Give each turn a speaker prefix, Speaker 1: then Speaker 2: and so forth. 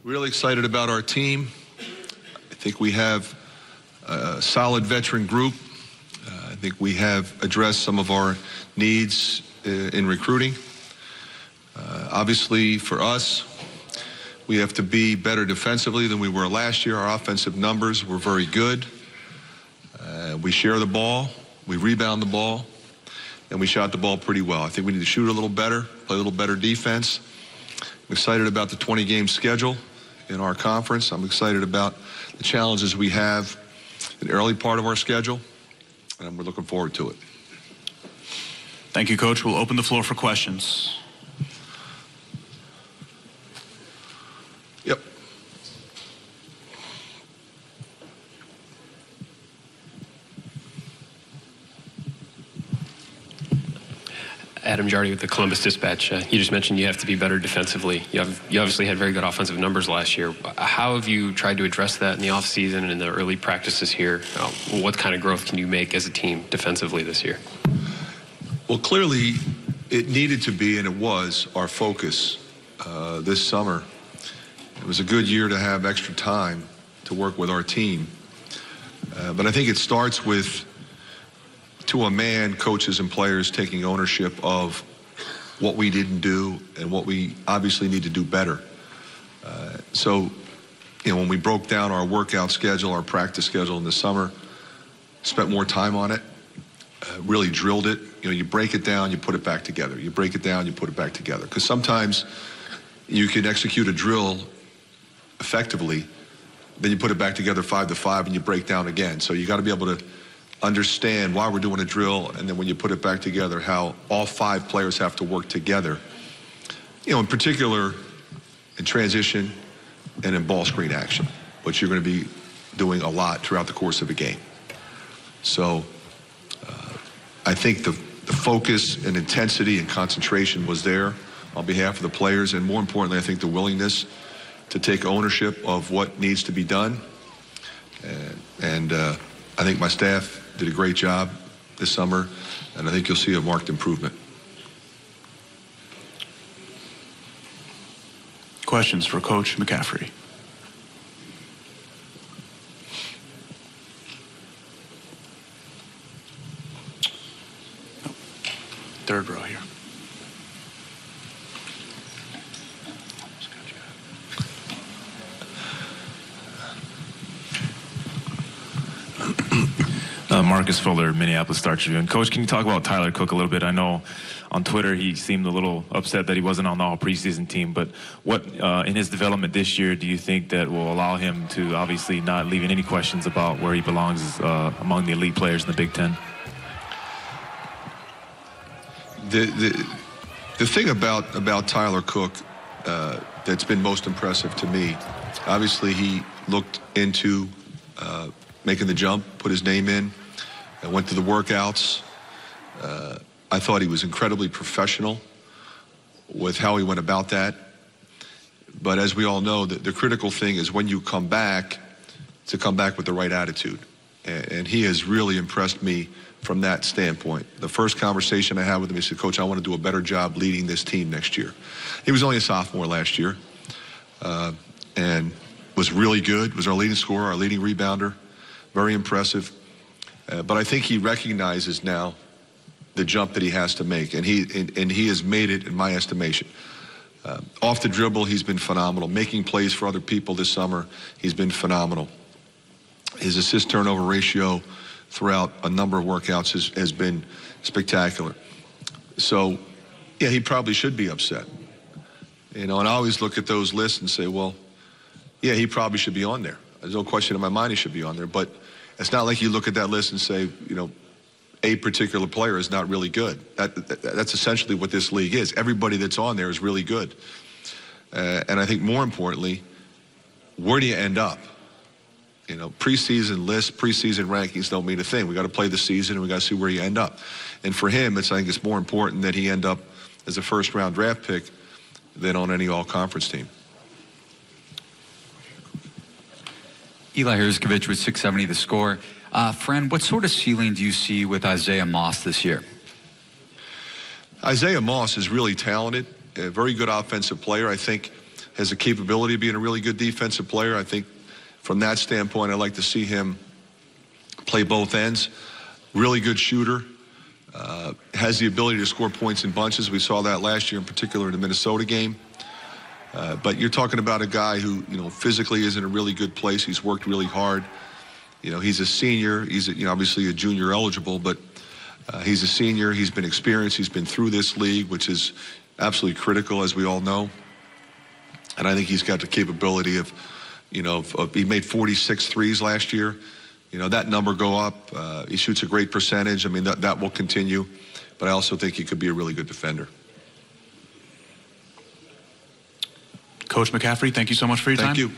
Speaker 1: Really excited about our team. I think we have a solid veteran group. I think we have addressed some of our needs in recruiting. Obviously, for us, we have to be better defensively than we were last year. Our offensive numbers were very good. We share the ball, we rebound the ball, and we shot the ball pretty well. I think we need to shoot a little better, play a little better defense. I'm excited about the 20-game schedule in our conference. I'm excited about the challenges we have in the early part of our schedule, and we're looking forward to it.
Speaker 2: Thank you, Coach. We'll open the floor for questions.
Speaker 1: Yep.
Speaker 3: Adam Jardy with the Columbus Dispatch. You just mentioned you have to be better defensively. You obviously had very good offensive numbers last year. How have you tried to address that in the offseason and in the early practices here? What kind of growth can you make as a team defensively this year?
Speaker 1: Well, clearly, it needed to be, and it was, our focus this summer. It was a good year to have extra time to work with our team. But I think it starts with, to a man, coaches and players taking ownership of what we didn't do and what we obviously need to do better. So, when we broke down our workout schedule, our practice schedule in the summer, spent more time on it, really drilled it. You break it down, you put it back together. You break it down, you put it back together. Because sometimes you can execute a drill effectively, then you put it back together 5 to 5 and you break down again. So you got to be able to understand why we're doing a drill, and then when you put it back together, how all 5 players have to work together. In particular, in transition and in ball screen action, which you're going to be doing a lot throughout the course of a game. So I think the focus and intensity and concentration was there on behalf of the players, and more importantly, I think the willingness to take ownership of what needs to be done. And I think my staff did a great job this summer, and I think you'll see a marked improvement.
Speaker 2: Questions for Coach McCaffery? Third row here.
Speaker 4: Marcus Fuller, Minneapolis Star Tribune. Coach, can you talk about Tyler Cook a little bit? I know on Twitter he seemed a little upset that he wasn't on the all-preseason team, but what in his development this year do you think that will allow him to obviously not leaving any questions about where he belongs among the elite players in the Big Ten?
Speaker 1: The thing about Tyler Cook that's been most impressive to me, obviously he looked into making the jump, put his name in, and went to the workouts. I thought he was incredibly professional with how he went about that. But as we all know, the critical thing is when you come back, to come back with the right attitude. And he has really impressed me from that standpoint. The first conversation I had with him, he said, Coach, I want to do a better job leading this team next year. He was only a sophomore last year and was really good, was our leading scorer, our leading rebounder, very impressive. But I think he recognizes now the jump that he has to make, and he has made it in my estimation. Off the dribble, he's been phenomenal. Making plays for other people this summer, he's been phenomenal. His assist-turnover ratio throughout a number of workouts has been spectacular. So, yeah, he probably should be upset. And I always look at those lists and say, well, yeah, he probably should be on there. There's no question in my mind he should be on there. But it's not like you look at that list and say, a particular player is not really good. That's essentially what this league is. Everybody that's on there is really good. And I think more importantly, where do you end up? Preseason lists, preseason rankings don't mean a thing. We got to play the season and we got to see where you end up. And for him, I think it's more important that he end up as a first-round draft pick than on any all-conference team.
Speaker 5: Eli Herskovich with 670 The Score. Fran, what sort of ceiling do you see with Isaiah Moss this year?
Speaker 1: Isaiah Moss is really talented, a very good offensive player. I think has the capability of being a really good defensive player. I think from that standpoint, I'd like to see him play both ends. Really good shooter. Has the ability to score points in bunches. We saw that last year, in particular in the Minnesota game. But you're talking about a guy who, physically is in a really good place. He's worked really hard. He's a senior. He's obviously a junior eligible, but he's a senior. He's been experienced. He's been through this league, which is absolutely critical, as we all know. And I think he's got the capability of, he made 46 threes last year. That number go up. He shoots a great percentage. I mean, that will continue. But I also think he could be a really good defender.
Speaker 2: Coach McCaffery, thank you so much for your time.
Speaker 1: Thank you.